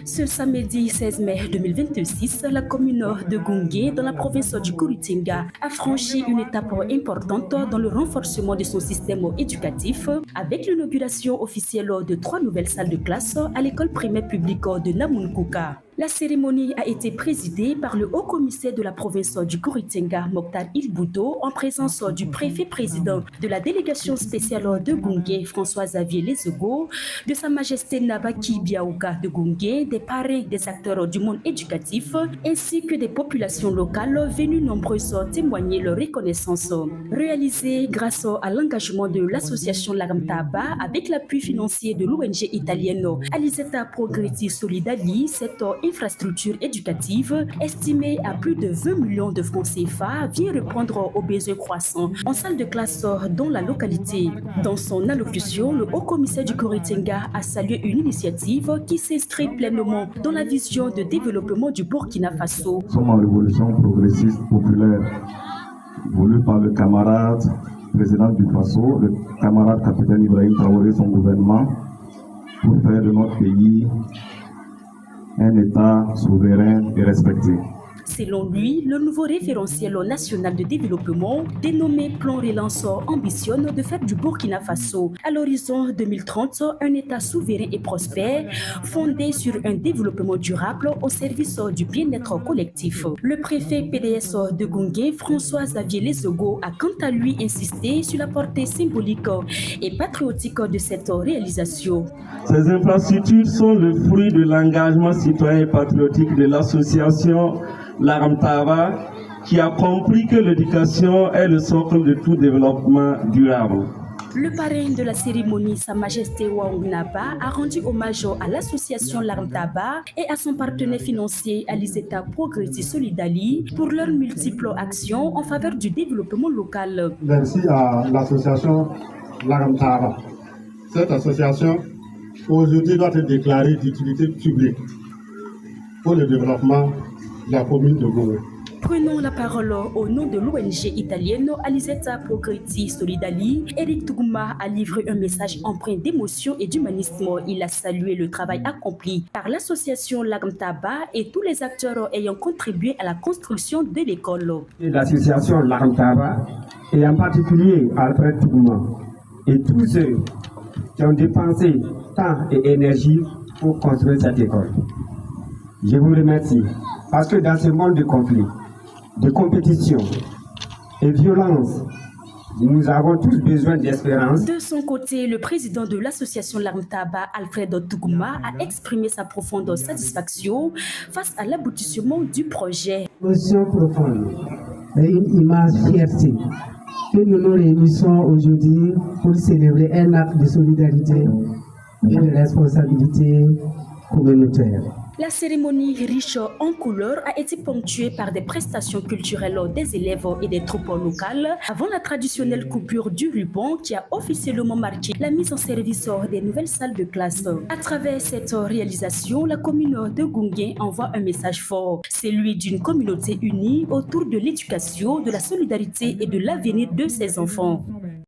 Ce samedi 16 mai 2026, la commune de Gungue, dans la province du Kuritinga, a franchi une étape importante dans le renforcement de son système éducatif avec l'inauguration officielle de 3 nouvelles salles de classe à l'école primaire publique de Namunkuka. La cérémonie a été présidée par le haut-commissaire de la province du Kuritinga, Mokhtar Ilbouto, en présence du préfet-président de la délégation spéciale de Gungue, François-Xavier Lesego, de Sa Majesté Nabaki Biaouka de Gungue, des parrains des acteurs du monde éducatif, ainsi que des populations locales venues nombreuses témoigner leur reconnaissance. Réalisée grâce à l'engagement de l'association Laramtaba avec l'appui financier de l'ONG italienne Aliseta Progretti Solidali, cette infrastructure éducative estimée à plus de 20 millions de francs CFA vient répondre aux besoins croissants en salle de classe dans la localité. Dans son allocution, le haut-commissaire du Kuritinga a salué une initiative qui s'inscrit pleinement dans la vision de développement du Burkina Faso. Nous sommes en révolution progressiste populaire voulue par le camarade président du Faso, le camarade capitaine Ibrahim Traoré et son gouvernement, pour faire de notre pays un État souverain et respecté. Selon lui, le nouveau référentiel national de développement, dénommé Plan Relance, ambitionne de faire du Burkina Faso, à l'horizon 2030, un État souverain et prospère, fondé sur un développement durable au service du bien-être collectif. Le préfet PDS de Gungue, François-Xavier Lesego, a quant à lui insisté sur la portée symbolique et patriotique de cette réalisation. Ces infrastructures sont le fruit de l'engagement citoyen et patriotique de l'association Laramtaba, qui a compris que l'éducation est le socle de tout développement durable. Le parrain de la cérémonie, Sa Majesté Waungnaba, a rendu hommage à l'association Laramtaba et à son partenaire financier Aliseta Progretti Solidali pour leurs multiples actions en faveur du développement local. Merci à l'association Laramtaba. Cette association aujourd'hui doit être déclarée d'utilité publique pour le développement de la commune de Gungue. Prenons la parole au nom de l'ONG italienne Aliseta Progretti Solidali. Eric Tougouma a livré un message empreint d'émotion et d'humanisme. Il a salué le travail accompli par l'association Laramtaba et tous les acteurs ayant contribué à la construction de l'école. L'association Laramtaba et en particulier Alfred Tougouma et tous ceux qui ont dépensé temps et énergie pour construire cette école. Je vous remercie parce que dans ce monde de conflit, de compétition et violence, nous avons tous besoin d'espérance. De son côté, le président de l'association Laramtaba, Alfred Tougouma, a exprimé sa profonde satisfaction face à l'aboutissement du projet. Émotion profonde et une immense fierté que nous nous réunissons aujourd'hui pour célébrer un acte de solidarité et de responsabilité communautaire. La cérémonie riche en couleurs a été ponctuée par des prestations culturelles des élèves et des troupes locales avant la traditionnelle coupure du ruban qui a officiellement marqué la mise en service des nouvelles salles de classe. À travers cette réalisation, la commune de Gungue envoie un message fort, celui d'une communauté unie autour de l'éducation, de la solidarité et de l'avenir de ses enfants.